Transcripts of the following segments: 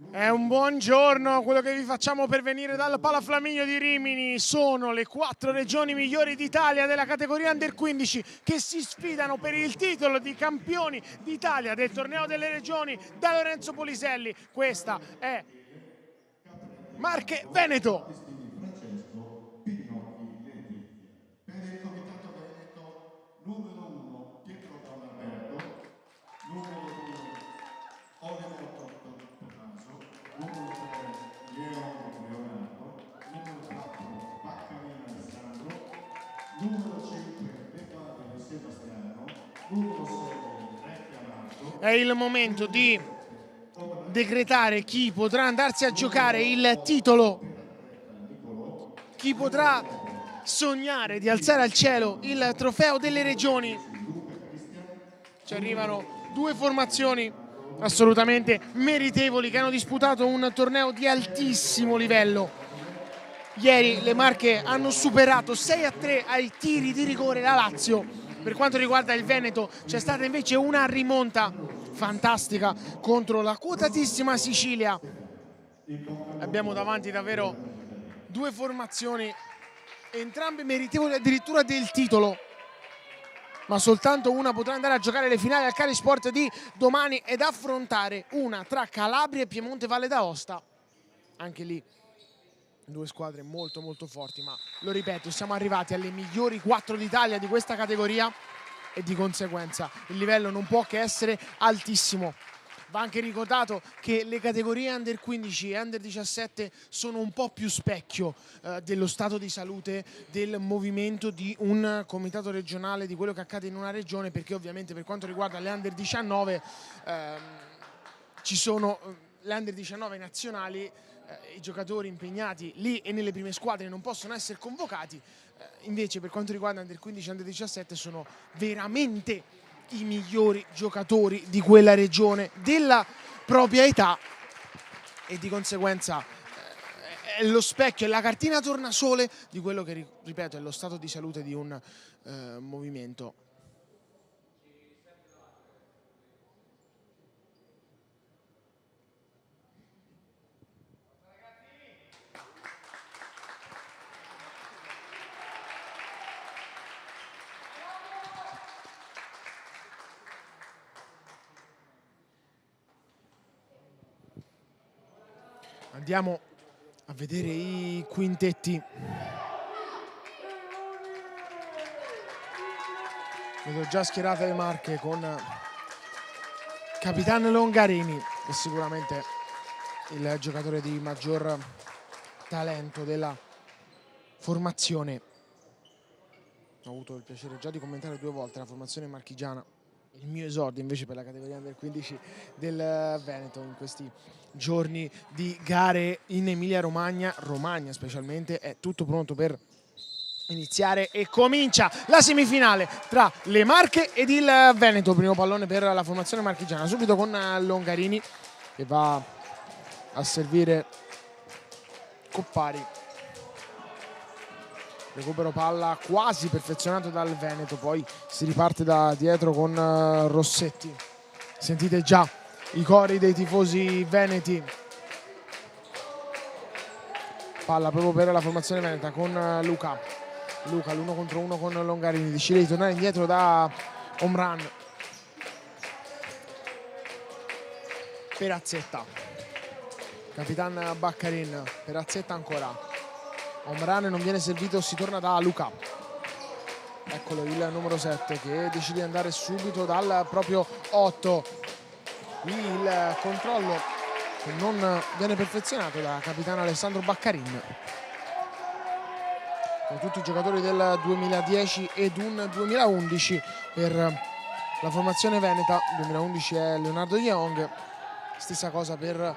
È un buongiorno quello che vi facciamo per venire dal Palaflaminio di Rimini. Sono le 4 regioni migliori d'Italia della categoria Under 15 che si sfidano per il titolo di campioni d'Italia del torneo delle regioni da Lorenzo Poliselli. Questa è Marche Veneto. È il momento di decretare chi potrà andarsi a giocare il titolo, chi potrà sognare di alzare al cielo il trofeo delle regioni. Ci arrivano due formazioni assolutamente meritevoli che hanno disputato un torneo di altissimo livello. Ieri le Marche hanno superato 6-3 ai tiri di rigore la Lazio. Per quanto riguarda il Veneto c'è stata invece una rimonta fantastica contro la quotatissima Sicilia. Abbiamo davanti davvero due formazioni, entrambe meritevoli addirittura del titolo, ma soltanto una potrà andare a giocare le finali al Cali Sport di domani ed affrontare una tra Calabria e Piemonte Valle d'Aosta. Anche lì due squadre molto molto forti, ma lo ripeto, siamo arrivati alle migliori 4 d'Italia di questa categoria e di conseguenza il livello non può che essere altissimo. Va anche ricordato che le categorie Under 15 e Under 17 sono un po' più specchio dello stato di salute del movimento di un comitato regionale, di quello che accade in una regione, perché ovviamente per quanto riguarda le Under 19 ci sono le Under 19 nazionali, i giocatori impegnati lì e nelle prime squadre non possono essere convocati, invece per quanto riguarda Under 15 e Under 17 sono veramente i migliori giocatori di quella regione, della propria età, e di conseguenza è lo specchio, è la cartina tornasole di quello che, ripeto, è lo stato di salute di un movimento. Andiamo a vedere i quintetti. Vedo già schierate le Marche con Capitan Longarini, che sicuramente è il giocatore di maggior talento della formazione. Ho avuto il piacere già di commentare 2 volte la formazione marchigiana, il mio esordio invece per la categoria Under 15 del Veneto in questi giorni di gare in Emilia Romagna. Romagna specialmente, è tutto pronto per iniziare e comincia la semifinale tra le Marche ed il Veneto. Primo pallone per la formazione marchigiana, subito con Longarini che va a servire Coppari. Recupero palla quasi perfezionato dal Veneto, poi si riparte da dietro con Rossetti. Sentite già i cori dei tifosi veneti. Palla proprio per la formazione veneta con Luca l'1 contro 1 con Longarini, decide di tornare indietro da Omran. Perazzetta, Capitan Baccarin, Perazzetta ancora, Omran non viene servito, si torna da Luca. Eccolo il numero 7 che decide di andare subito dal proprio 8. Qui il controllo che non viene perfezionato da capitano Alessandro Baccarin. Con tutti i giocatori del 2010 ed un 2011 per la formazione veneta. 2011 è Leonardo Young, stessa cosa per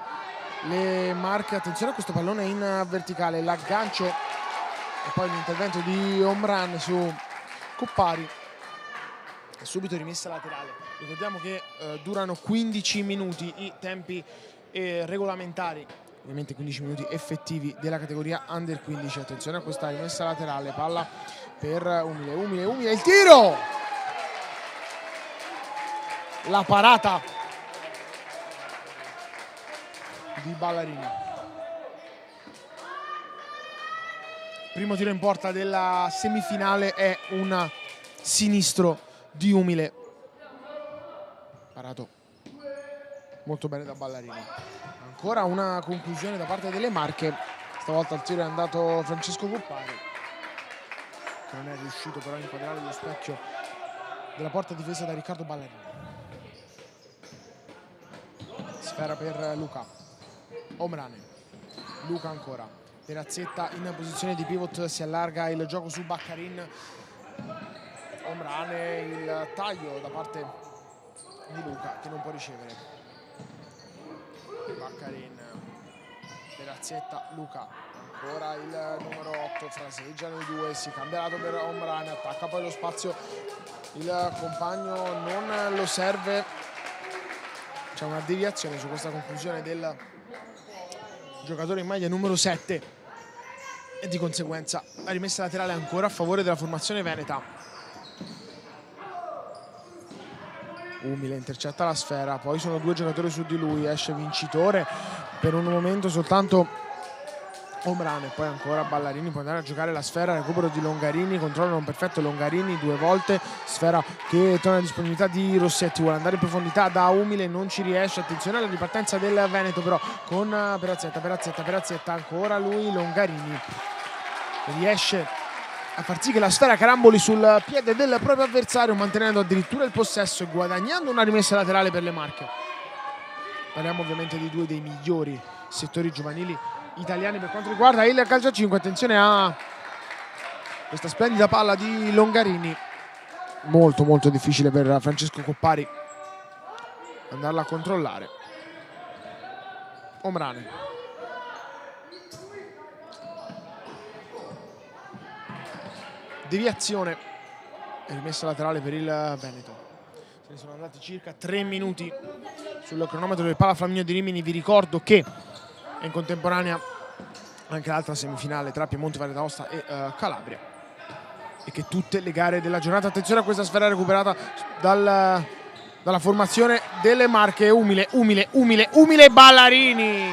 le Marche. Attenzione a questo pallone in verticale, l'aggancio e poi l'intervento di Omran su Coppari e subito rimessa laterale. Ricordiamo che durano 15 minuti i tempi regolamentari, ovviamente 15 minuti effettivi della categoria Under 15. Attenzione a questa rimessa laterale, palla per Umile, il tiro, la parata di Ballarini. Primo tiro in porta della semifinale è un sinistro di Umile, parato molto bene da Ballarini. Ancora una conclusione da parte delle Marche, stavolta al tiro è andato Francesco Coppari, che non è riuscito però a inquadrare lo specchio della porta difesa da Riccardo Ballarini. Sfera per Luca, Omrane, Luca ancora, Perazzetta in posizione di pivot, si allarga il gioco su Baccarin, Omrane, il taglio da parte di Luca che non può ricevere. Baccarin, Perazzetta, Luca, ancora il numero 8, fraseggiano i due, si cambia lato per Omrane, attacca poi lo spazio, il compagno non lo serve, c'è una deviazione su questa conclusione del giocatore in maglia numero 7 e di conseguenza la rimessa laterale ancora a favore della formazione veneta. Umile intercetta la sfera, poi sono due giocatori su di lui, esce vincitore per un momento soltanto Omrane, poi ancora Ballarini, può andare a giocare la sfera, recupero di Longarini, controllo non perfetto Longarini due volte, sfera che torna a disponibilità di Rossetti, vuole andare in profondità da Umile, non ci riesce, attenzione alla ripartenza del Veneto però con Perazzetta, ancora lui Longarini, riesce a far sì che la sfera caramboli sul piede del proprio avversario, mantenendo addirittura il possesso e guadagnando una rimessa laterale per le Marche. Parliamo ovviamente di due dei migliori settori giovanili italiani per quanto riguarda il calcio a 5. Attenzione a questa splendida palla di Longarini, molto molto difficile per Francesco Coppari andarla a controllare. Omrane, deviazione e rimessa laterale per il Veneto. Se ne sono andati circa 3 minuti sul cronometro del Pala Flaminio di Rimini. Vi ricordo che è in contemporanea anche l'altra semifinale tra Piemonte, Valle d'Aosta e Calabria, e che tutte le gare della giornata, attenzione a questa sfera recuperata dalla formazione delle Marche. Umile, Ballarini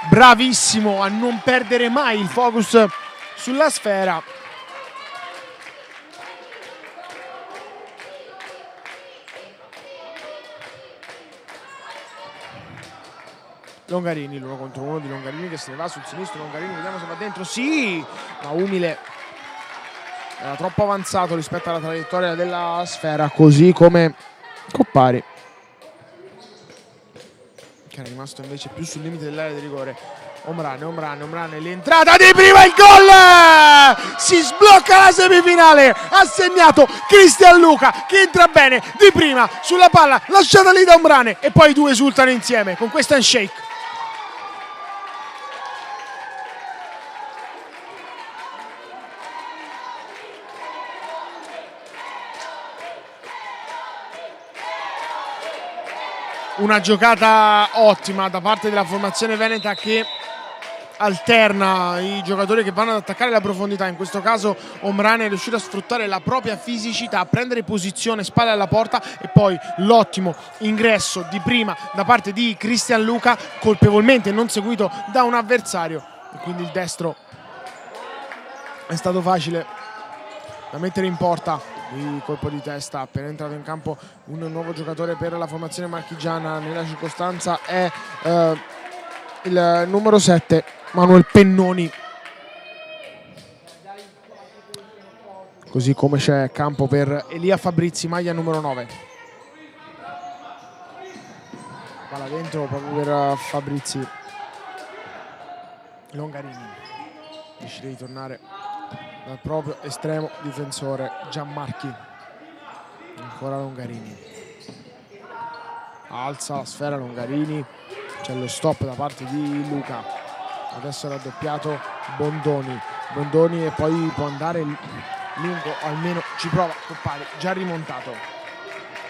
bravissimo a non perdere mai il focus sulla sfera. Longarini, l'1 contro 1 di Longarini che se ne va sul sinistro. Longarini, vediamo se va dentro, sì, ma Umile era troppo avanzato rispetto alla traiettoria della sfera, così come Coppari, che era rimasto invece più sul limite dell'area di rigore. Omrane, l'entrata di prima, il gol! Si sblocca la semifinale, ha segnato Cristian Luca che entra bene di prima sulla palla lasciata lì da Omrane e poi i due esultano insieme con questo handshake. Una giocata ottima da parte della formazione veneta che alterna i giocatori che vanno ad attaccare la profondità. In questo caso Omrane è riuscito a sfruttare la propria fisicità, a prendere posizione spalle alla porta, e poi l'ottimo ingresso di prima da parte di Cristian Luca, colpevolmente non seguito da un avversario, e quindi il destro è stato facile da mettere in porta. Il colpo di testa appena entrato in campo un nuovo giocatore per la formazione marchigiana, nella circostanza è il numero 7 Manuel Pennoni, così come c'è campo per Elia Fabrizi, maglia numero 9. Palla dentro proprio per Fabrizi. Longarini decide di tornare dal proprio estremo difensore Gianmarchi. Ancora Longarini, alza la sfera Longarini, c'è lo stop da parte di Luca, adesso è raddoppiato Bondoni e poi può andare lungo, almeno ci prova Coppari, già rimontato.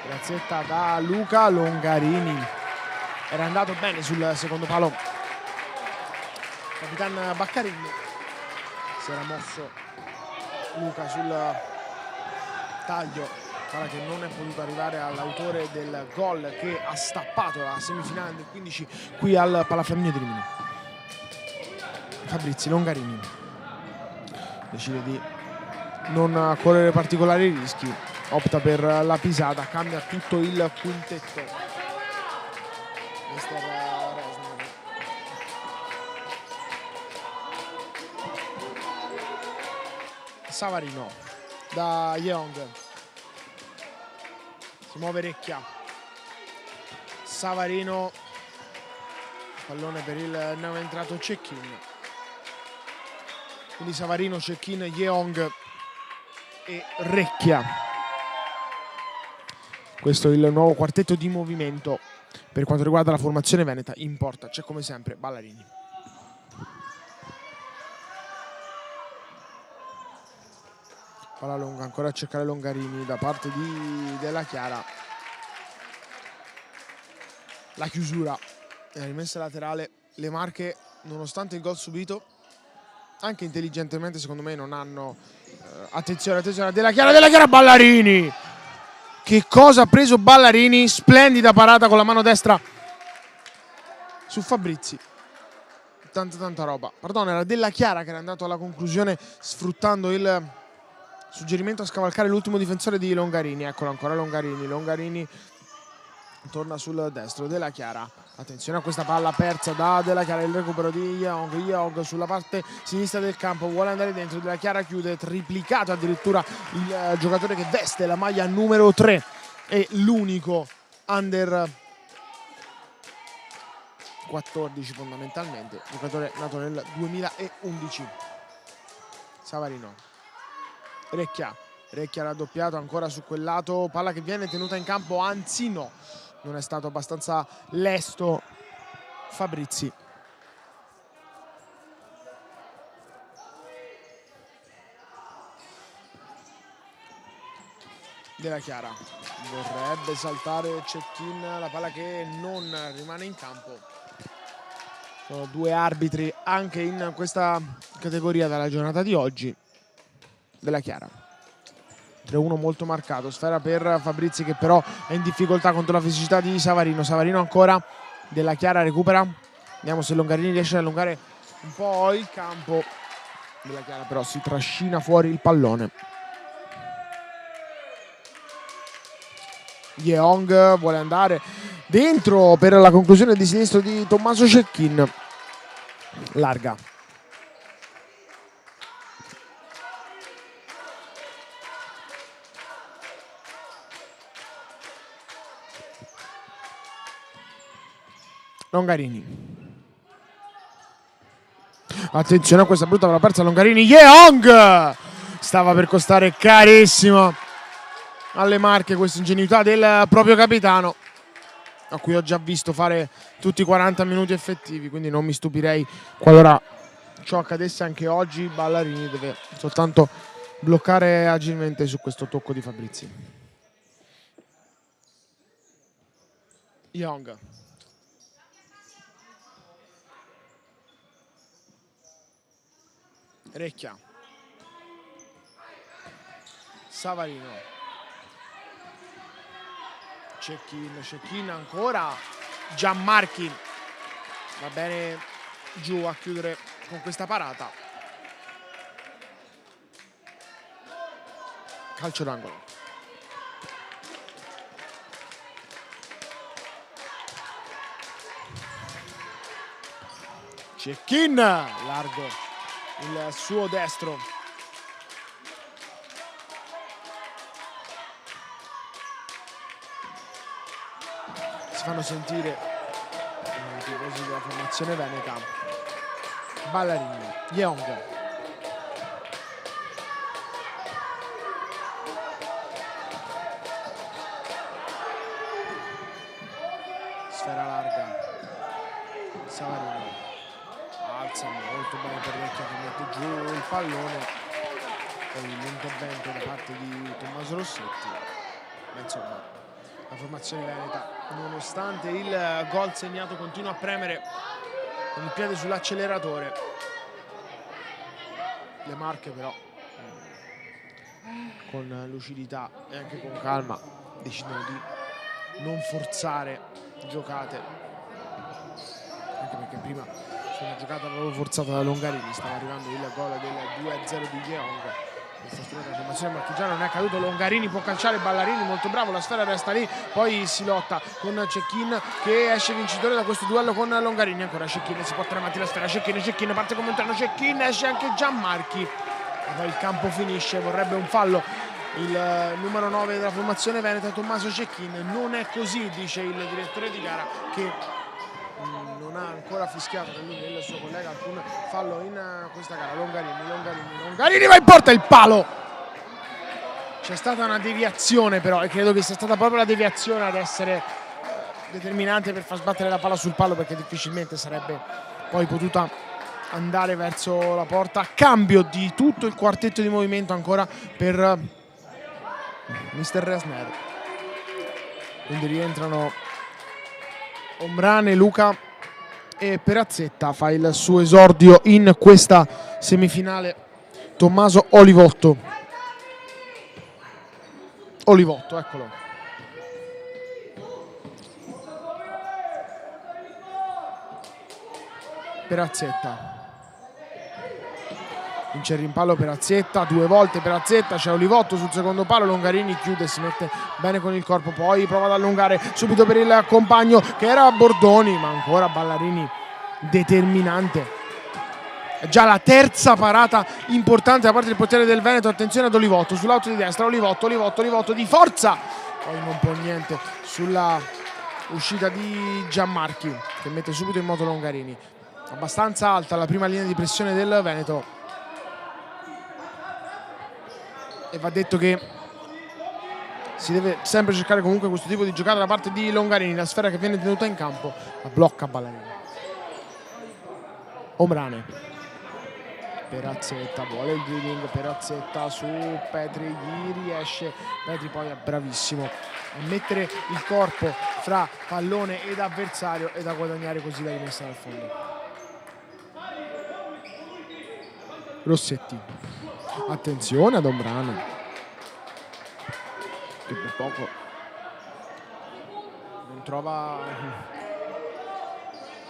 Grazzetta da Luca, Longarini era andato bene sul secondo palo Capitan Baccarin, si era mosso Luca sul taglio palla che non è potuta arrivare all'autore del gol che ha stappato la semifinale del 15 qui al Palaflaminio di Rimini. Fabrizi Longarini decide di non correre particolari rischi, opta per la pisata, cambia tutto il quintetto. Mister Resner. Savarino da Yeong, si muove Recchia, Savarino, pallone per il nuovo entrato Cecchin, quindi Savarino, Cecchin, Yeong e Recchia. Questo è il nuovo quartetto di movimento per quanto riguarda la formazione veneta. In porta c'è come sempre Ballarini. Palla lunga, ancora a cercare Longarini da parte di Della Chiara. La chiusura è rimessa laterale. Le Marche, nonostante il gol subito, anche intelligentemente secondo me non hanno attenzione a Della Chiara, Ballarini. Che cosa ha preso Ballarini? Splendida parata con la mano destra su Fabrizi. Tanta roba. Pardon, era Della Chiara che era andato alla conclusione sfruttando il suggerimento a scavalcare l'ultimo difensore di Longarini. Eccolo ancora Longarini torna sul destro. Della Chiara, attenzione a questa palla persa da Della Chiara, il recupero di Yeong sulla parte sinistra del campo, vuole andare dentro, Della Chiara chiude, triplicato addirittura il giocatore che veste la maglia numero 3 e l'unico under 14 fondamentalmente, giocatore nato nel 2011. Savarino, Recchia raddoppiato ancora su quel lato, palla che viene tenuta in campo, anzi no, non è stato abbastanza lesto Fabrizi. Della Chiara vorrebbe saltare Cecchin, la palla che non rimane in campo. Sono due arbitri anche in questa categoria dalla giornata di oggi. Della Chiara, 3-1 molto marcato, sfera per Fabrizi che però è in difficoltà contro la fisicità di Savarino ancora, Della Chiara recupera, vediamo se Longarini riesce ad allungare un po' il campo. Della Chiara però si trascina fuori il pallone. Yeong vuole andare dentro per la conclusione di sinistro di Tommaso Cecchin, larga. Longarini, attenzione a questa brutta palla persa. Longarini, Yeong stava per costare carissimo alle Marche questa ingenuità del proprio capitano, a cui ho già visto fare tutti i 40 minuti effettivi, quindi non mi stupirei qualora ciò accadesse anche oggi. Ballarini deve soltanto bloccare agilmente su questo tocco di Fabrizi. Yeong, Recchia, Savarino, Cecchin ancora, Gianmarchi va bene giù a chiudere con questa parata. Calcio d'angolo. Cecchin, largo il suo destro. Si fanno sentire i tifosi della formazione veneta. Ballarini, Yeong, sfera larga, Savarino alza molto bene per Recchia che mette giù il pallone, poi l'intervento da parte di Tommaso Rossetti, ma insomma la formazione veneta, nonostante il gol segnato, continua a premere con il piede sull'acceleratore. Le Marche però con lucidità e anche con calma decidono di non forzare giocate, anche perché prima su una giocata proprio forzata da Longarini stava arrivando il gol del 2-0 di Yeong. Questa struttura formazione marchigiana non è accaduto. Longarini può calciare, Ballarini molto bravo, la sfera resta lì, poi si lotta con Cecchin che esce vincitore da questo duello con Longarini. Ancora Cecchin, si porta avanti la sfera, Cecchin parte come interno, Cecchin, esce anche Gianmarchi e poi il campo finisce, vorrebbe un fallo il numero 9 della formazione veneta, Tommaso Cecchin. Non è così, dice il direttore di gara, che non ha ancora fischiato per lui e il suo collega alcun fallo in questa gara. Longarini va in porta, il palo. C'è stata una deviazione però, e credo che sia stata proprio la deviazione ad essere determinante per far sbattere la palla sul palo, perché difficilmente sarebbe poi potuta andare verso la porta. Cambio di tutto il quartetto di movimento ancora per Mr. Resner, quindi rientrano Ombrane, Luca e Perazzetta. Fa il suo esordio in questa semifinale Tommaso Olivotto, eccolo. Perazzetta vince il rimpallo, Perazzetta, 2 volte Perazzetta, c'è Olivotto sul secondo palo, Longarini chiude, si mette bene con il corpo, poi prova ad allungare subito per il compagno che era Bordoni, ma ancora Ballarini determinante. È già la terza parata importante da parte del portiere del Veneto. Attenzione ad Olivotto sull'auto di destra, Olivotto di forza, poi non può niente sulla uscita di Gianmarchi che mette subito in moto Longarini. Abbastanza alta la prima linea di pressione del Veneto e va detto che si deve sempre cercare comunque questo tipo di giocata da parte di Longarini. La sfera che viene tenuta in campo la blocca Ballarini. Ombrane, Perazzetta vuole il dribbling, Perazzetta su Petri, gli riesce, Petri poi è bravissimo a mettere il corpo fra pallone ed avversario ed a guadagnare così la rimessa dal fondo. Rossetti, attenzione ad Ombrane che per poco non trova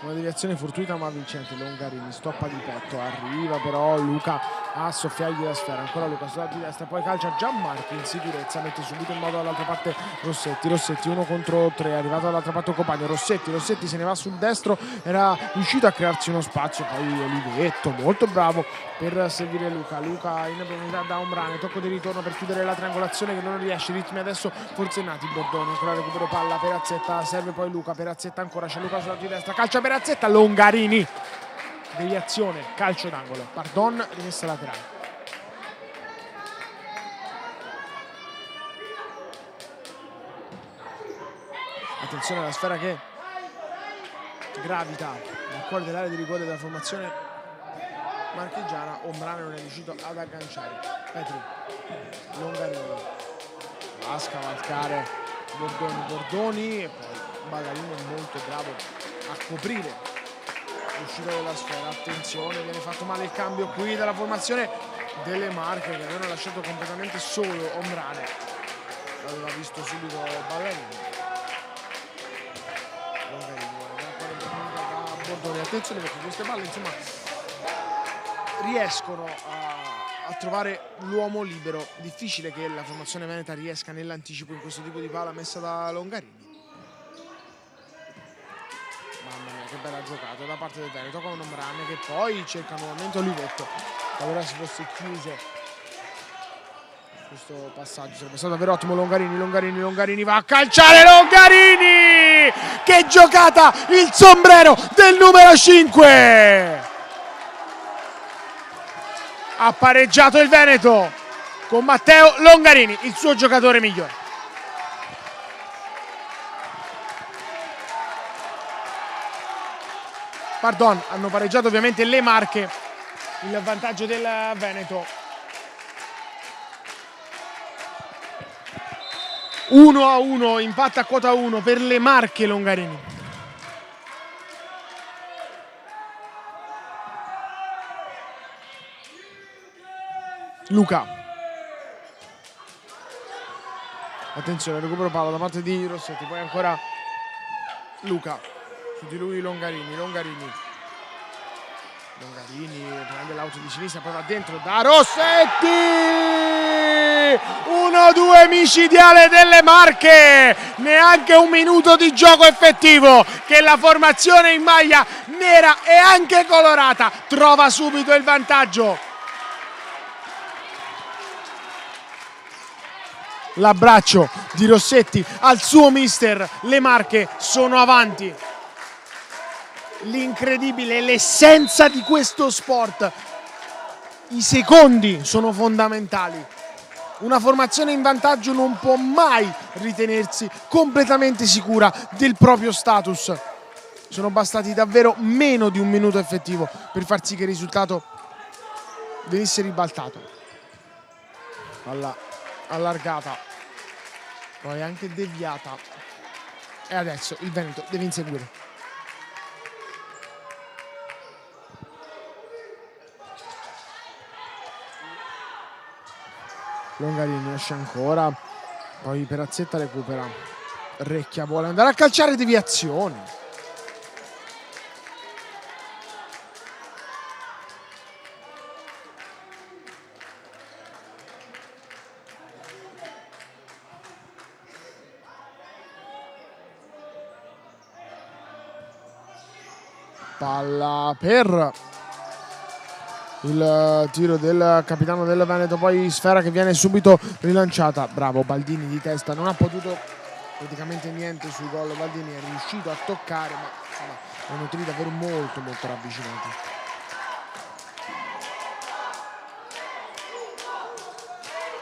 una deviazione fortuita ma vincente. Longarini stoppa di petto, arriva però Luca a soffiargli la sfera, ancora Luca sulla di destra, poi calcia Gianmarchi in sicurezza, mette subito in modo dall'altra parte Rossetti 1 contro 3, è arrivato dall'altra parte il compagno Rossetti se ne va sul destro, era riuscito a crearsi uno spazio, poi Olivetto molto bravo per servire Luca in profondità da Ombrane, tocco di ritorno per chiudere la triangolazione che non riesce, ritmi adesso forzennati, Bordoni ancora recupero palla, Perazzetta serve poi Luca, Perazzetta ancora, c'è Luca sulla di destra, calcia Perazzetta, Longarini, deviazione, calcio d'angolo, pardon, rimessa laterale. Attenzione alla sfera che gravita nel cuore dell'area di rigore della formazione marchigiana. Ombrane non è riuscito ad agganciare. Petri, Longarini va a scavalcare Bordoni e poi Ballarini è molto bravo a coprire l'uscita della sfera. Attenzione, viene fatto male il cambio qui dalla formazione delle Marche che avevano lasciato completamente solo Ombrane, l'aveva visto subito Ballarini. Da Bordoni, attenzione perché queste palle insomma riescono a trovare l'uomo libero, difficile che la formazione veneta riesca nell'anticipo in questo tipo di palla messa da Longarini. Mamma mia che bella giocata da parte del Veneto con Ombrane che poi cerca nuovamente Olivetto, allora si fosse chiuso questo passaggio sarebbe stato davvero ottimo. Longarini va a calciare, Longarini, che giocata, il sombrero del numero 5, ha pareggiato il Veneto con Matteo Longarini, il suo giocatore migliore. Pardon, hanno pareggiato ovviamente le Marche, il vantaggio del Veneto. 1-1, impatto a quota 1 per le Marche Longarini. Luca Attenzione, recupero palla da parte di Rossetti, poi ancora Luca, su di lui Longarini prende l'auto di sinistra, poi va dentro da Rossetti, 1-2 micidiale delle Marche, neanche un minuto di gioco effettivo che la formazione in maglia nera e anche colorata trova subito il vantaggio. L'abbraccio di Rossetti al suo mister, le Marche sono avanti. L'incredibile, l'essenza di questo sport. I secondi sono fondamentali. Una formazione in vantaggio non può mai ritenersi completamente sicura del proprio status. Sono bastati davvero meno di un minuto effettivo per far sì che il risultato venisse ribaltato. Palla allargata, poi anche deviata. E adesso il Veneto deve inseguire. Longarini esce ancora, poi Perazzetta recupera, Recchia vuole andare a calciare, deviazione. Palla per il tiro del capitano del Veneto, poi sfera che viene subito rilanciata. Bravo Baldini di testa, non ha potuto praticamente niente sul gol. Baldini è riuscito a toccare, ma insomma erano tiri davvero molto ravvicinati.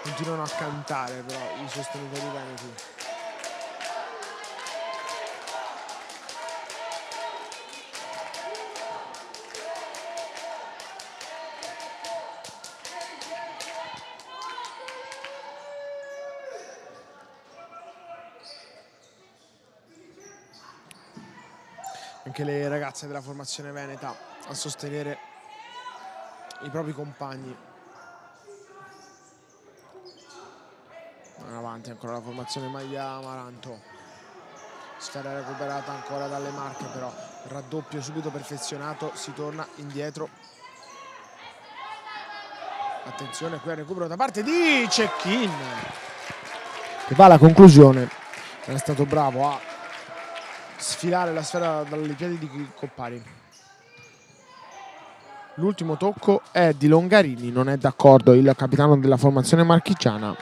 Continuano a cantare però i sostenitori veneti. Anche le ragazze della formazione veneta a sostenere i propri compagni. Avanti ancora la formazione maglia amaranto. Sfera recuperata ancora dalle Marche, però raddoppio subito perfezionato, si torna indietro. Attenzione qui al recupero da parte di Cecchin, che va alla conclusione. È stato bravo a sfilare la sfera dai piedi di Coppari. L'ultimo tocco è di Longarini, non è d'accordo il capitano della formazione marchigiana.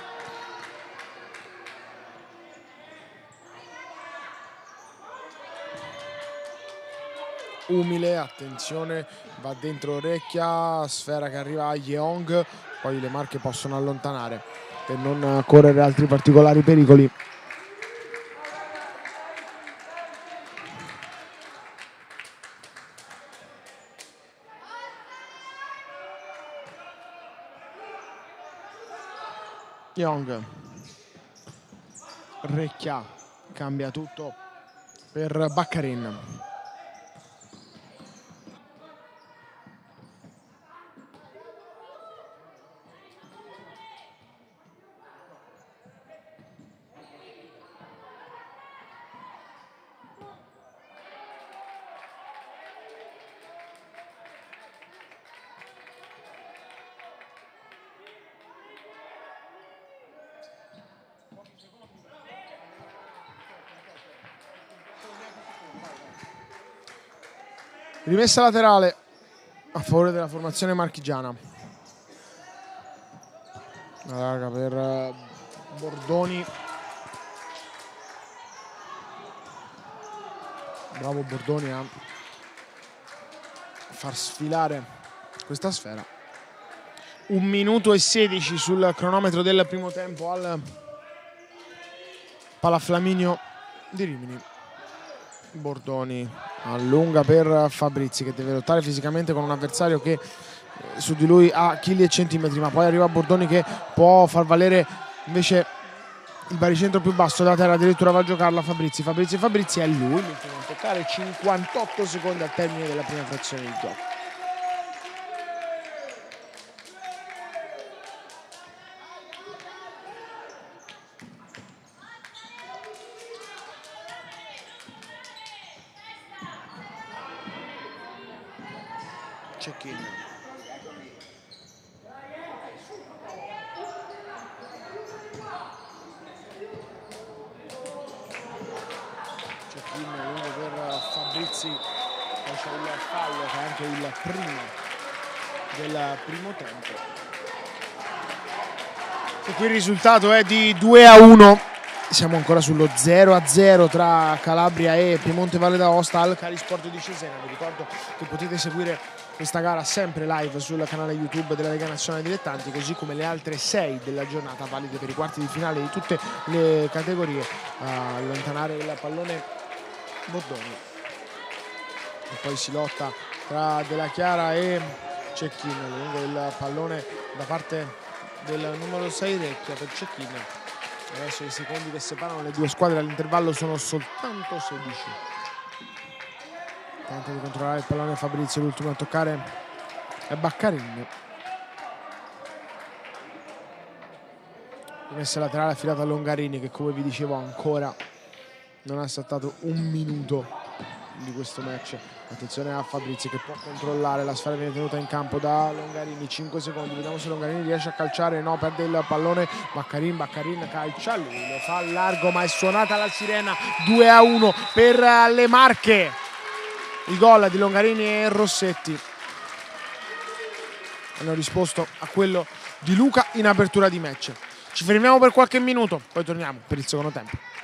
Umile, attenzione, va dentro Orecchia, sfera che arriva a Yeong, poi le Marche possono allontanare per non correre altri particolari pericoli. Yeong, Recchia, cambia tutto per Baccarin. Rimessa laterale a favore della formazione marchigiana. La larga per Bordoni. Bravo Bordoni a far sfilare questa sfera. 1 minuto e 16 sul cronometro del primo tempo al Palaflaminio di Rimini. Bordoni allunga per Fabrizi, che deve lottare fisicamente con un avversario che su di lui ha chili e centimetri, ma poi arriva Bordoni che può far valere invece il baricentro più basso da terra, addirittura va a giocarla Fabrizi è lui l'ultimo a toccare. 58 secondi al termine della prima frazione di gioco. check-in. Check-in lungo per Fabrizi, poi c'è il fallo che è anche il primo del primo tempo. E qui il risultato è di 2-1. Siamo ancora sullo 0-0 tra Calabria e Piemonte Valle d'Aosta al Carisport di Cesena. Vi ricordo che potete seguire questa gara sempre live sul canale YouTube della Lega Nazionale Dilettanti, così come le altre 6 della giornata valide per i quarti di finale di tutte le categorie. A allontanare il pallone Bordoni. E poi si lotta tra Della Chiara e Cecchino lungo il pallone da parte del numero 6 Recchia per Cecchino. Adesso i secondi che separano le due squadre all'intervallo sono soltanto 16. Tenta di controllare il pallone Fabrizio, l'ultimo a toccare è Baccarin. Rimessa laterale affidata a Longarini, che come vi dicevo ancora non ha saltato un minuto di questo match. Attenzione a Fabrizio che può controllare, la sfera viene tenuta in campo da Longarini, 5 secondi, vediamo se Longarini riesce a calciare, no, perde il pallone Baccarin calcia, lui lo fa a largo ma è suonata la sirena. 2-1 per le Marche, il gol di Longarini e Rossetti hanno risposto a quello di Luca in apertura di match. Ci fermiamo per qualche minuto, poi torniamo per il secondo tempo.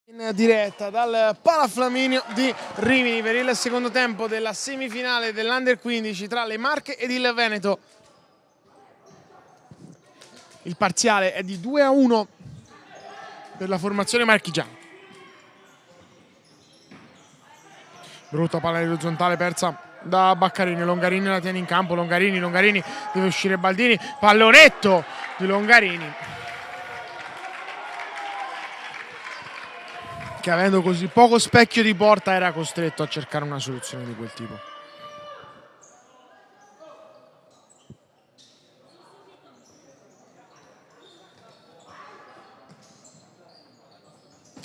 In diretta dal Palaflaminio di Rimini per il secondo tempo della semifinale dell'Under 15 tra le Marche ed il Veneto. Il parziale è di 2-1 per la formazione marchigiana. Brutta palla in orizzontale persa da Baccarini. Longarini la tiene in campo. Longarini deve uscire Baldini. Pallonetto di Longarini, che avendo così poco specchio di porta era costretto a cercare una soluzione di quel tipo.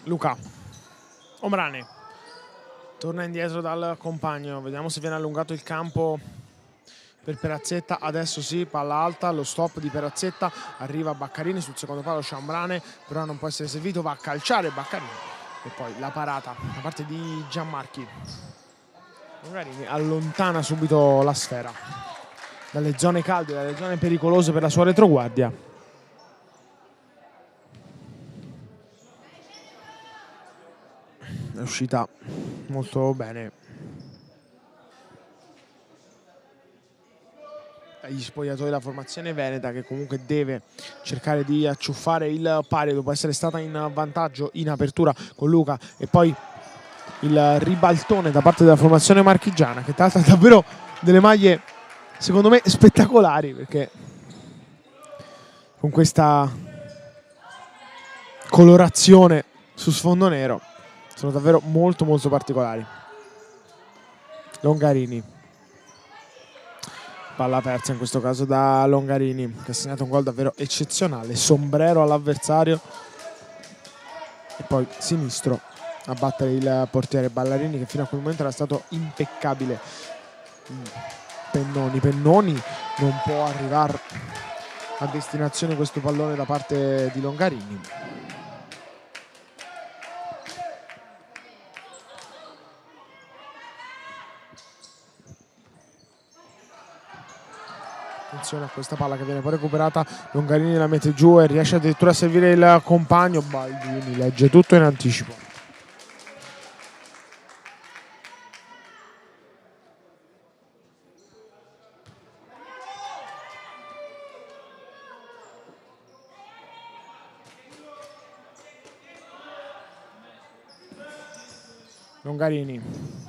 Luca Omrane torna indietro dal compagno, vediamo se viene allungato il campo per Perazzetta. Adesso sì, palla alta, lo stop di Perazzetta, arriva Baccarini sul secondo palo, c'è Omrane, però non può essere servito, va a calciare Baccarini e poi la parata da parte di Gianmarchi. Longarini allontana subito la sfera dalle zone calde, dalle zone pericolose per la sua retroguardia. È uscita molto bene agli spogliatoi della formazione veneta, che comunque deve cercare di acciuffare il pari dopo essere stata in vantaggio in apertura con Luca, e poi il ribaltone da parte della formazione marchigiana, che tra l'altro ha davvero delle maglie secondo me spettacolari, perché con questa colorazione su sfondo nero sono davvero molto molto particolari. Longarini, palla persa in questo caso da Longarini, che ha segnato un gol davvero eccezionale, sombrero all'avversario, e poi sinistro a battere il portiere Ballarini, che fino a quel momento era stato impeccabile. Pennoni non può arrivare a destinazione questo pallone da parte di Longarini. Attenzione a questa palla che viene poi recuperata, Longarini la mette giù e riesce addirittura a servire il compagno. Baldini legge tutto in anticipo. Longarini,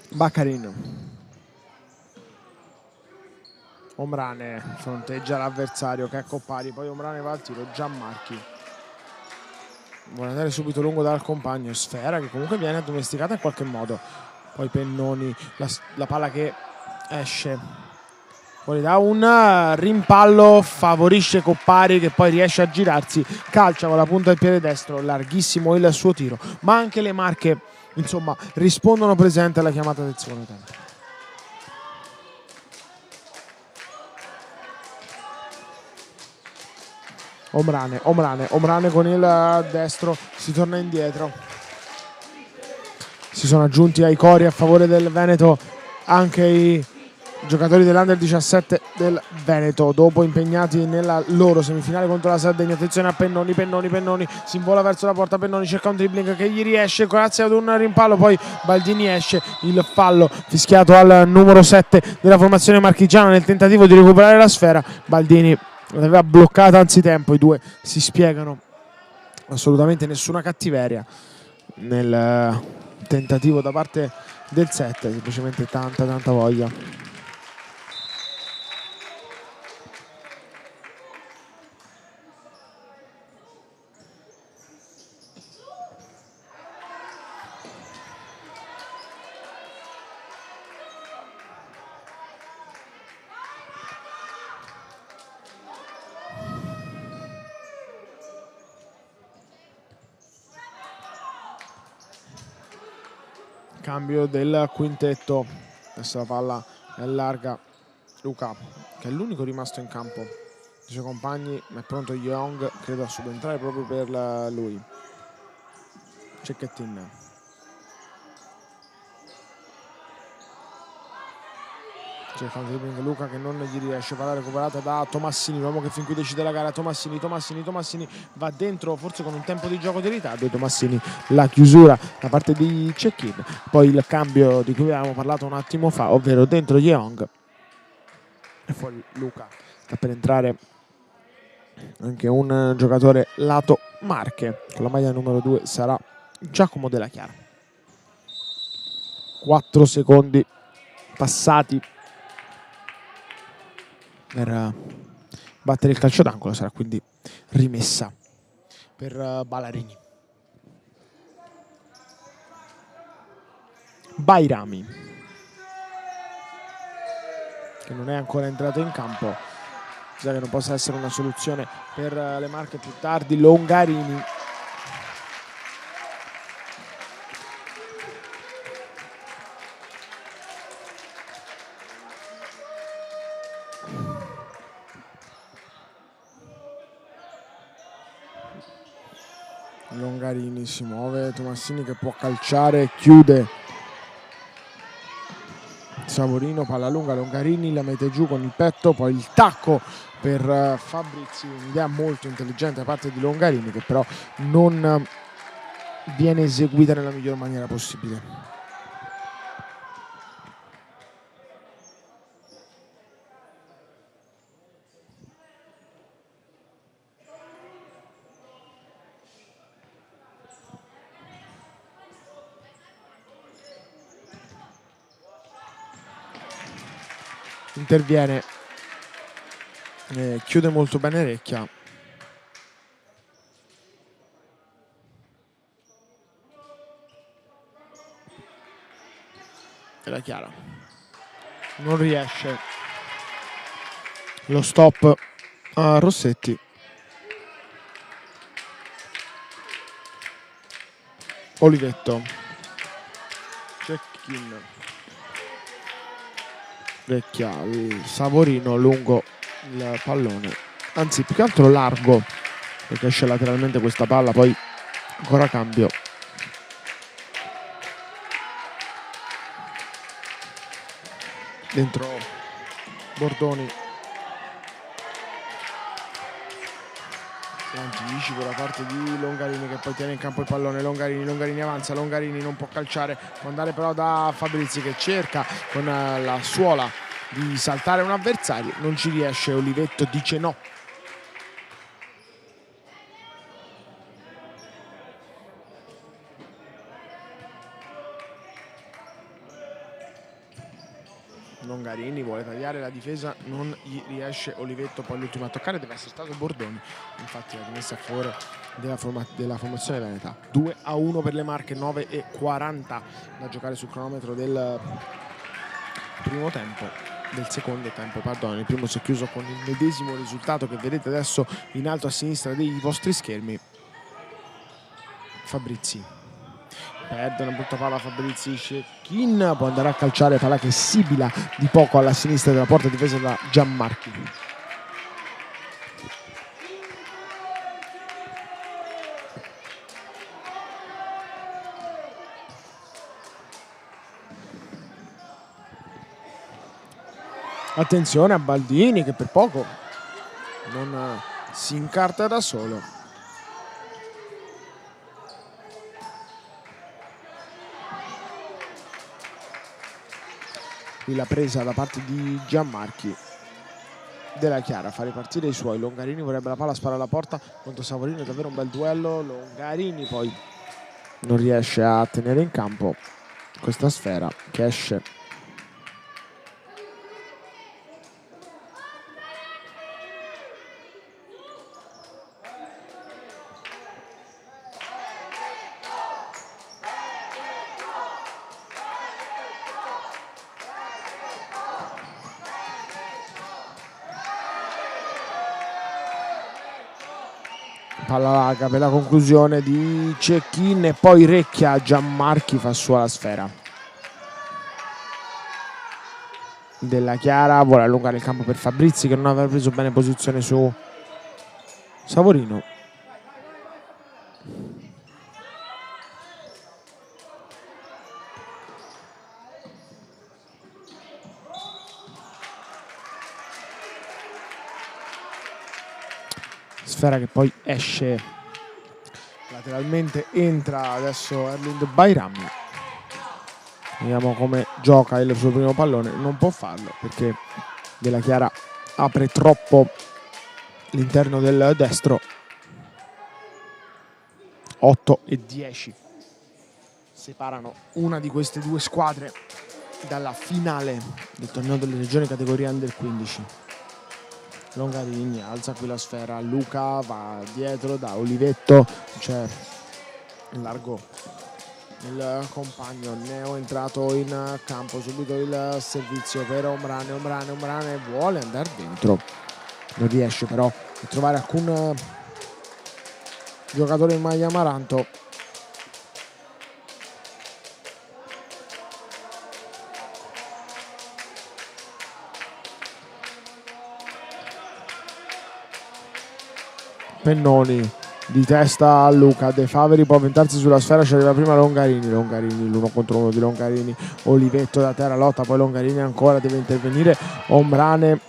Baccarino, Omrane fronteggia l'avversario che è Coppari, poi Omrane va al tiro, Gianmarchi vuole andare subito lungo dal compagno, sfera che comunque viene addomesticata in qualche modo, poi Pennoni, la palla che esce fuori da un rimpallo, favorisce Coppari, che poi riesce a girarsi, calcia con la punta del piede destro, larghissimo il suo tiro, ma anche le Marche insomma rispondono presente alla chiamata del secondo tempo. Omrane con il destro, si torna indietro. Si sono aggiunti ai cori a favore del Veneto anche i giocatori dell'Under 17 del Veneto, dopo impegnati nella loro semifinale contro la Sardegna. Attenzione a Pennoni, si invola verso la porta, Pennoni cerca un dribbling che gli riesce grazie ad un rimpallo, poi Baldini esce, il fallo fischiato al numero 7 della formazione marchigiana nel tentativo di recuperare la sfera. Baldini l'aveva bloccata anzitempo, i due si spiegano, assolutamente nessuna cattiveria nel tentativo da parte del 7, semplicemente tanta voglia. Cambio del quintetto, adesso la palla è larga, Luca che che è l'unico rimasto in campo. I suoi compagni, ma è pronto Young, credo a subentrare proprio per lui. Cecchettin. Cerca un dribbling Luca che non gli riesce, palla recuperata da Tomassini, l'uomo che fin qui decide la gara. Tomassini va dentro, forse con un tempo di gioco di ritardo, e Tomassini la chiusura da parte di Cecchin. Poi il cambio di cui avevamo parlato un attimo fa, ovvero dentro Young e fuori Luca. Sta per entrare anche un giocatore lato Marche, con la maglia numero 2 sarà Giacomo Della Chiara. 4 secondi passati per battere il calcio d'angolo, sarà quindi rimessa per Ballarini. Bairami, che non è ancora entrato in campo, sa che non possa essere una soluzione per le Marche più tardi. Longarini, Longarini si muove, Tomassini che può calciare, chiude Savorino, palla lunga, Longarini la mette giù con il petto, poi il tacco per Fabrizi, un'idea molto intelligente da parte di Longarini che però non viene eseguita nella miglior maniera possibile. Interviene, chiude molto bene Recchia. Della Chiara non riesce, lo stop a Rossetti. Olivetto, Cecchin, Recchia, Savorino lungo il pallone, anzi più che altro largo perché esce lateralmente questa palla, poi ancora cambio. Dentro Bordoni, anticipo da parte di Longarini che poi tiene in campo il pallone. Longarini avanza, Longarini non può calciare, può andare però da Fabrizi che cerca con la suola di saltare un avversario, non ci riesce, Olivetto dice no. Longarini vuole tagliare la difesa, non gli riesce Olivetto, poi l'ultimo a toccare deve essere stato Bordoni, infatti la rimessa a favore della formazione veneta. 2-1 per le Marche, 9:40 da giocare sul cronometro del primo tempo, del secondo tempo, pardon. Il primo si è chiuso con il medesimo risultato che vedete adesso in alto a sinistra dei vostri schermi. Fabrizi perde una brutta palla, Fabrizi, Cecchin può andare a calciare, palla che sibila di poco alla sinistra della porta difesa da Gianmarchi. Attenzione a Baldini che per poco non si incarta da solo. Qui la presa da parte di Gianmarchi. Della Chiara fa ripartire i suoi, Longarini vorrebbe la palla, spara alla porta contro Savorino, è davvero un bel duello. Longarini poi non riesce a tenere in campo questa sfera che esce. Palla larga per la conclusione di Cecchin e poi Recchia, Gianmarchi fa sua la sfera. Della Chiara vuole allungare il campo per Fabrizi, che non aveva preso bene posizione su Savorino. Sfera che poi esce lateralmente, entra adesso Erlind Bayrami. Vediamo come gioca il suo primo pallone. Non può farlo perché Della Chiara apre troppo l'interno del destro. 8 e 10 separano una di queste due squadre dalla finale del torneo delle regioni categoria Under 15. Longarini alza qui la sfera, Luca va dietro da Olivetto, c'è largo il compagno, Neo è entrato in campo, subito il servizio per Ombrane vuole andare dentro, non riesce però a trovare alcun giocatore in maglia amaranto. Pennoni di testa a Luca, De Faveri può avventarsi sulla sfera, ci arriva prima Longarini, l'uno contro uno di Longarini, Olivetto da terra lotta, poi Longarini ancora deve intervenire, Ombrane,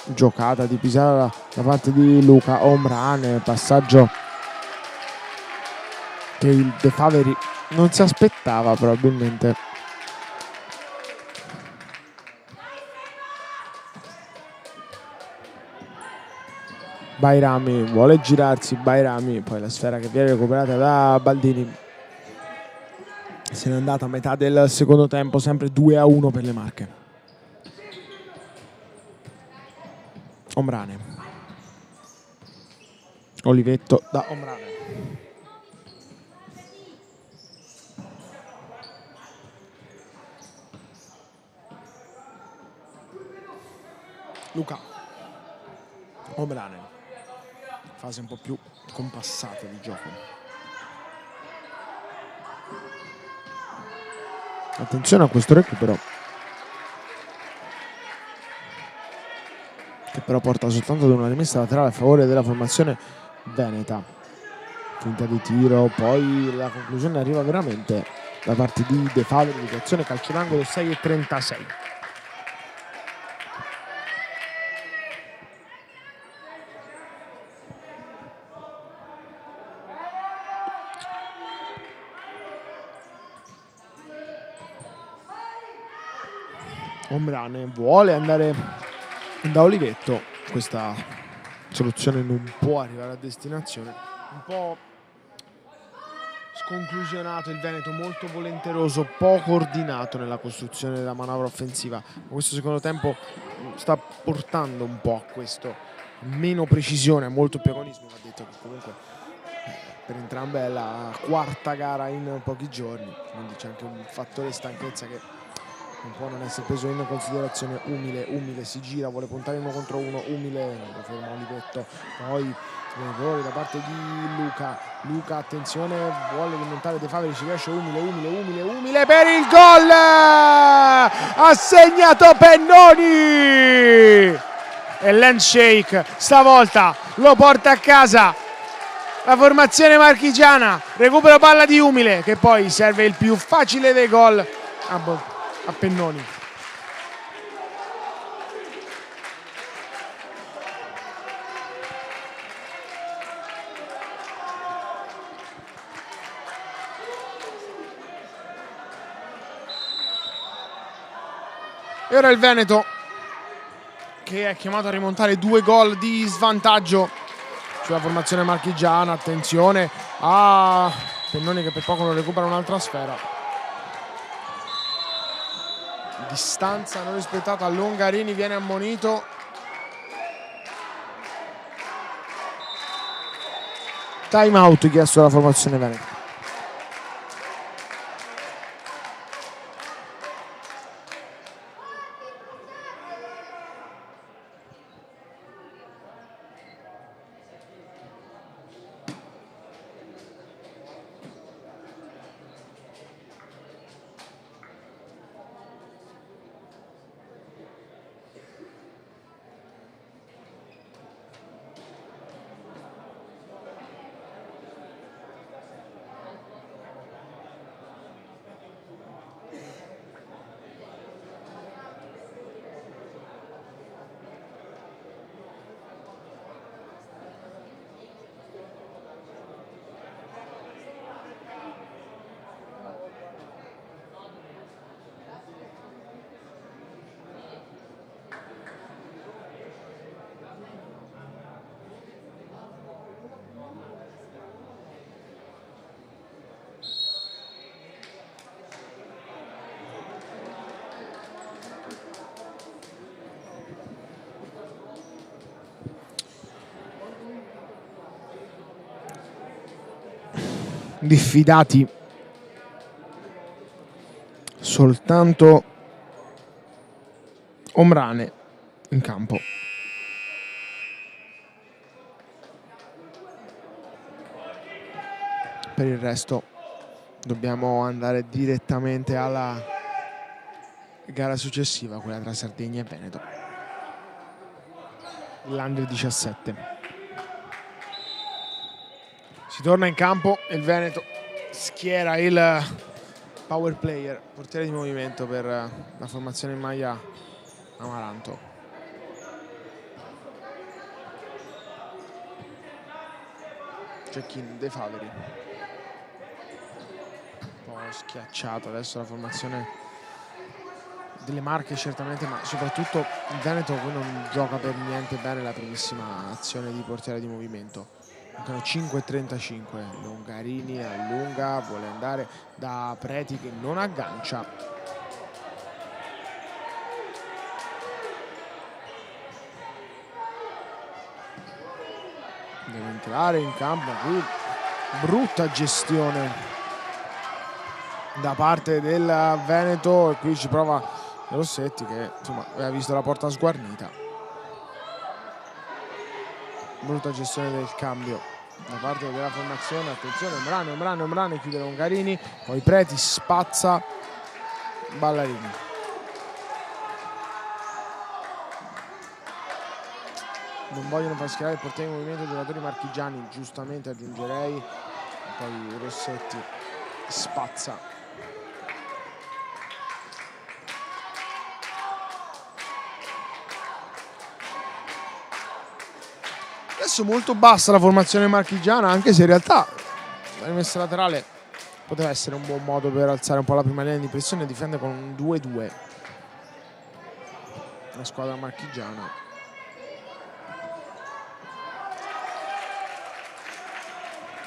giocata di Pisara da parte di Luca, Ombrane, passaggio che il De Faveri non si aspettava probabilmente. Bayrami vuole girarsi, Bayrami, poi la sfera che viene recuperata da Baldini. Se n'è andata a metà del secondo tempo, sempre 2-1 per le Marche. Ombrane. Olivetto da Ombrane. Luca. Ombrane. Fase un po' più compassata di gioco. Attenzione a questo recupero, che però porta soltanto ad una rimessa laterale a favore della formazione veneta. Finta di tiro, poi la conclusione arriva veramente da parte di De Faveri, indicazione calcio d'angolo 6:36. Ombrane vuole andare da Olivetto, questa soluzione non può arrivare a destinazione, un po' sconclusionato il Veneto, molto volenteroso, poco ordinato nella costruzione della manovra offensiva. Questo secondo tempo sta portando un po' a questo, meno precisione, molto più agonismo. Va detto che comunque per entrambe è la quarta gara in pochi giorni, quindi c'è anche un fattore stanchezza che non può non essere preso in considerazione. Umile si gira, vuole puntare uno contro uno, Umile lo ferma Olivetto, poi errore da parte di Luca, attenzione, vuole rimontare De Faveri, ci riesce Umile per il gol, ha segnato Pennoni e l'handshake stavolta lo porta a casa la formazione marchigiana. Recupero palla di Umile, che poi serve il più facile dei gol a Pennoni. E ora il Veneto, che è chiamato a rimontare 2 gol di svantaggio sulla formazione marchigiana. Attenzione a Pennoni che per poco non recupera un'altra sfera. Distanza non rispettata, Longarini viene ammonito. Time out chiesto dalla formazione veneta. diffidati soltanto Omrane in campo. Per il resto dobbiamo andare direttamente alla gara successiva, quella tra Sardegna e Veneto. L'Under 17. Si torna in campo e il Veneto schiera il power player, portiere di movimento per la formazione in maglia amaranto. Check-in De Faveri. Un po' schiacciato adesso la formazione delle Marche certamente, ma soprattutto il Veneto poi non gioca per niente bene la primissima azione di portiere di movimento. Mancano 5:35, Longarini allunga, vuole andare da Preti che non aggancia. Deve entrare in campo, qui brutta gestione da parte del Veneto e qui ci prova Rossetti che insomma aveva visto la porta sguarnita. Brutta gestione del cambio da parte della formazione. Attenzione, Omrane chiude Longarini, poi Preti spazza Ballarini. Non vogliono far schierare il portiere in movimento i giocatori marchigiani, giustamente aggiungerei, poi Rossetti spazza. Adesso molto bassa la formazione marchigiana, anche se in realtà la rimessa laterale poteva essere un buon modo per alzare un po' la prima linea di pressione e difende con un 2-2 la squadra marchigiana.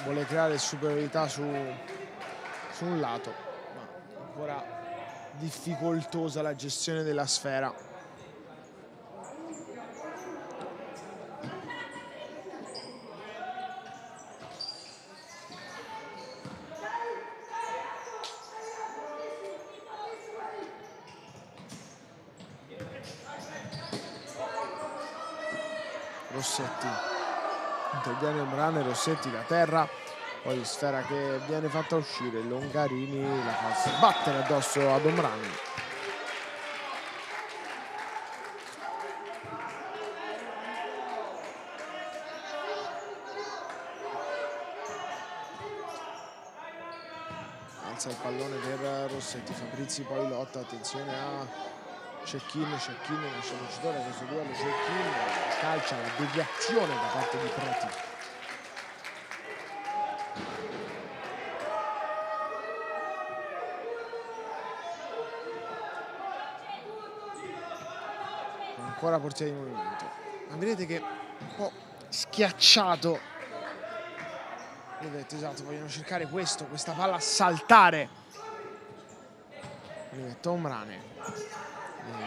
Vuole creare superiorità su un lato, ma ancora difficoltosa la gestione della sfera. Rossetti interviene Omrane, Rossetti da terra, poi sfera che viene fatta uscire, Longarini la fa sbattere addosso ad Omrane. Alza il pallone per Rossetti, Fabrizi poi lotta, attenzione a Cecchin, lascia vincitore questo duello, Cecchin calcia la deviazione da parte di Preti. Ancora portiere di movimento, ma vedete che un po' schiacciato, vedete, esatto, vogliono cercare questa palla a saltare. Vedete Omrane,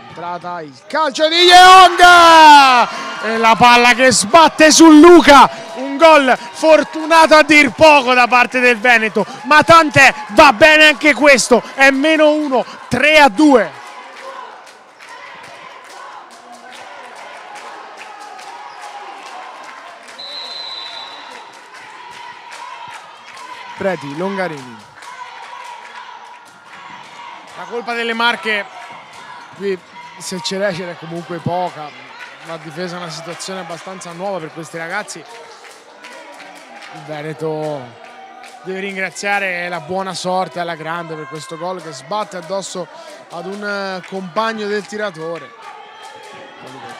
entrata, il calcio di Yeong e la palla che sbatte su Luca, un gol fortunato a dir poco da parte del Veneto, ma tant'è, va bene anche questo, è -1, 3-2. Preti, Longarini. La colpa delle Marche qui, se ce n'è comunque poca. La difesa è una situazione abbastanza nuova per questi ragazzi. Il Veneto deve ringraziare la buona sorte alla grande per questo gol che sbatte addosso ad un compagno del tiratore.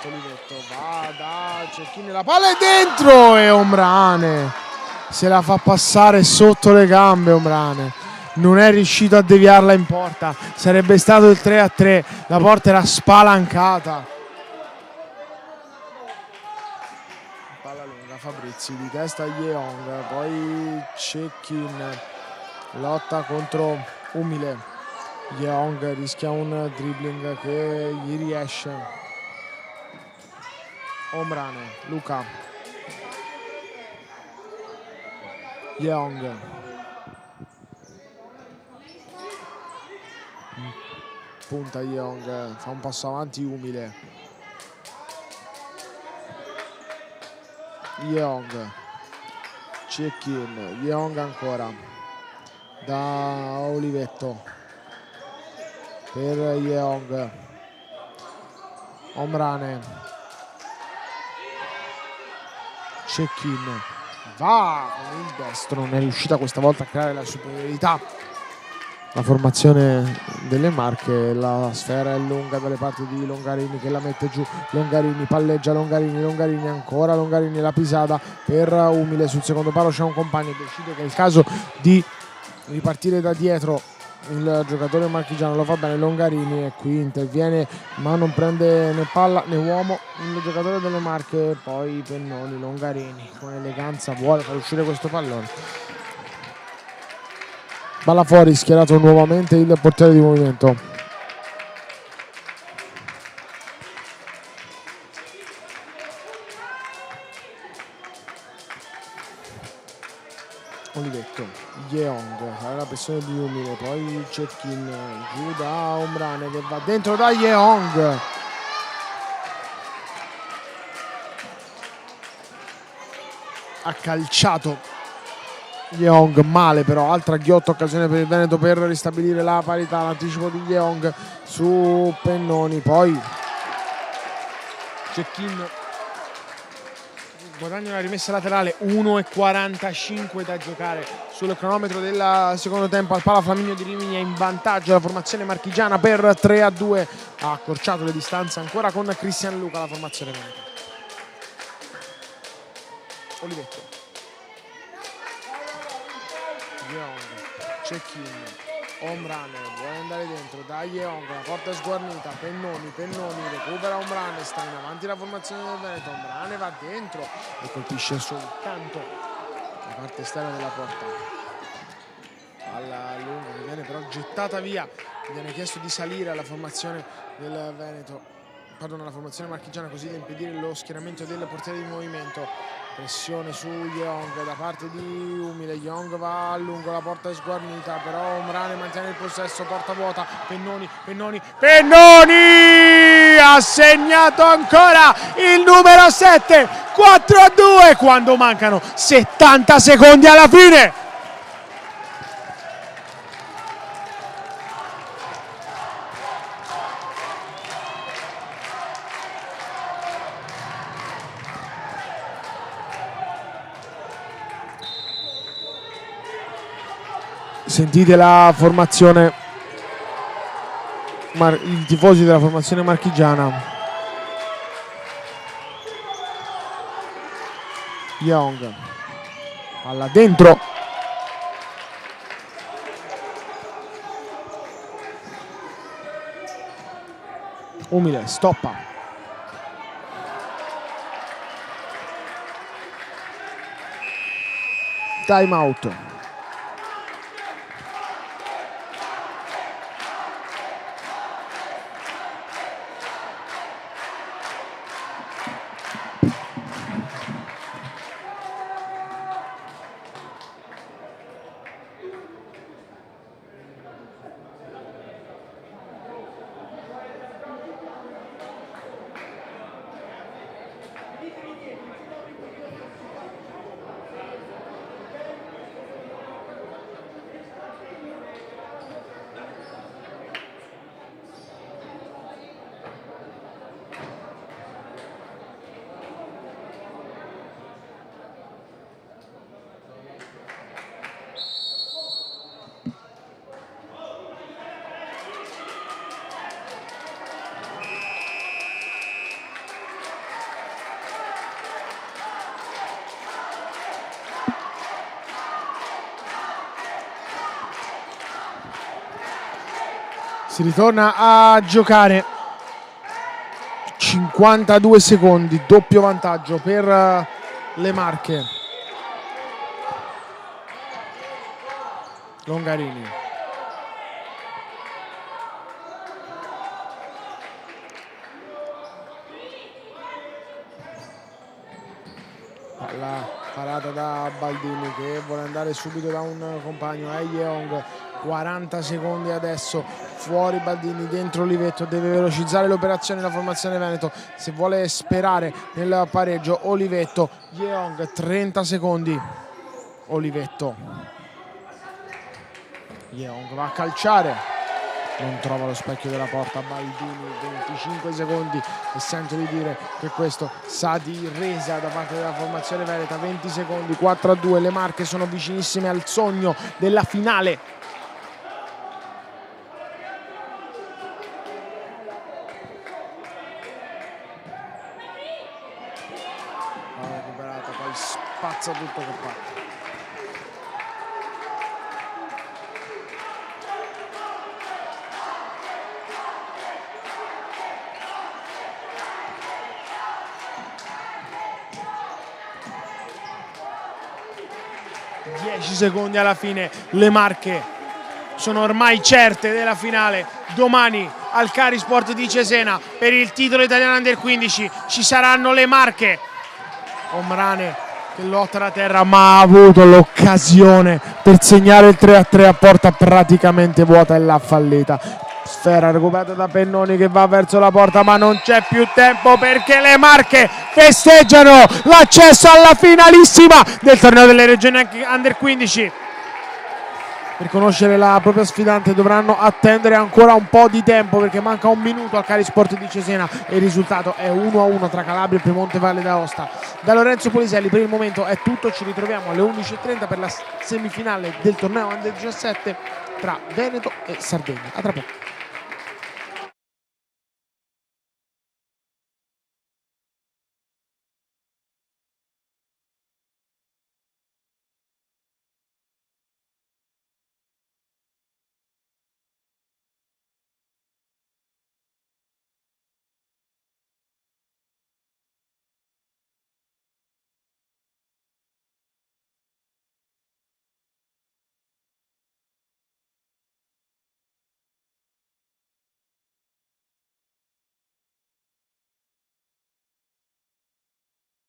Olivetto va da Cecchin, la palla è dentro e Omrane se la fa passare sotto le gambe. Omrane non è riuscito a deviarla in porta, sarebbe stato il 3-3, la porta era spalancata. Palla lunga, Fabrizi di testa Yeong, poi Cecchin lotta contro Umile, Yeong rischia un dribbling che gli riesce. Omrane, Luca, Yeong, spunta Yeong, fa un passo avanti umile. Yeong, check-in, Yeong ancora da Olivetto per Yeong, Omrane, check-in, va con il destro, non è riuscita questa volta a creare la superiorità la formazione delle Marche. La sfera è lunga dalle parti di Longarini che la mette giù, Longarini palleggia, Longarini ancora, Longarini la pisata per Umile sul secondo palo, c'è un compagno, decide che è il caso di ripartire da dietro. Il giocatore marchigiano lo fa bene, Longarini, e qui interviene ma non prende né palla né uomo il giocatore delle Marche. Poi Pennoni, Longarini con eleganza vuole far uscire questo pallone, palla fuori, schierato nuovamente il portiere di movimento. Olivetto, Yeong, la pressione di Umile, poi il check-in giù da Omrane che va dentro da Yeong. Ha calciato Yeong male, però altra ghiotta occasione per il Veneto per ristabilire la parità. L'anticipo di Yeong su Pennoni, poi check-in, guadagna una rimessa laterale, 1:45 da giocare sul cronometro del secondo tempo. Al pala Flaminio di Rimini è in vantaggio la formazione marchigiana per 3-2, ha accorciato le distanze ancora con Cristian Luca la formazione Veneto. Olivetto, Yeong, check-in, Omrane vuole andare dentro da Yeong, la porta è sguarnita, Pennoni recupera Omrane, sta in avanti la formazione del Veneto, Omrane va dentro e colpisce soltanto la parte esterna della porta. Palla lunga che viene però gettata via, viene chiesto di salire alla formazione del Veneto, pardon, alla formazione marchigiana, così da impedire lo schieramento del portiere di movimento. Pressione su Yeong da parte di Umile, Yeong va a lungo, la porta è sguarnita, però Omrane mantiene il possesso, porta vuota, Pennoni ha segnato ancora il numero 7, 4-2 quando mancano 70 secondi alla fine. Sentite la formazione, i tifosi della formazione marchigiana. Yeong, palla dentro, Umile stoppa, time out. Si ritorna a giocare, 52 secondi, doppio vantaggio per le Marche. Longarini, palla parata da Baldini che vuole andare subito da un compagno, Yeong, 40 secondi adesso, fuori Baldini, dentro Olivetto, deve velocizzare l'operazione la formazione Veneto se vuole sperare nel pareggio. Olivetto, Yeong, 30 secondi, Olivetto, Yeong va a calciare, non trova lo specchio della porta Baldini, 25 secondi e sento di dire che questo sa di resa da parte della formazione veneta. 20 secondi, 4-2, le Marche sono vicinissime al sogno della finale. Recuperata, poi spazza tutto che parte. Secondi alla fine, le Marche sono ormai certe della finale. Domani al Carisport di Cesena per il titolo italiano Under 15 ci saranno le Marche. Omrane che lotta da terra ma ha avuto l'occasione per segnare il 3-3 a porta praticamente vuota e l'ha fallita. Sfera recuperata da Pennoni che va verso la porta ma non c'è più tempo perché le Marche festeggiano l'accesso alla finalissima del torneo delle regioni Under 15. Per conoscere la propria sfidante dovranno attendere ancora un po' di tempo perché manca un minuto al Carisport di Cesena e il risultato è 1-1 tra Calabria e Piemonte Valle d'Aosta. Da Lorenzo Poliselli per il momento è tutto, ci ritroviamo alle 11:30 per la semifinale del torneo Under 17 tra Veneto e Sardegna. A tra poco.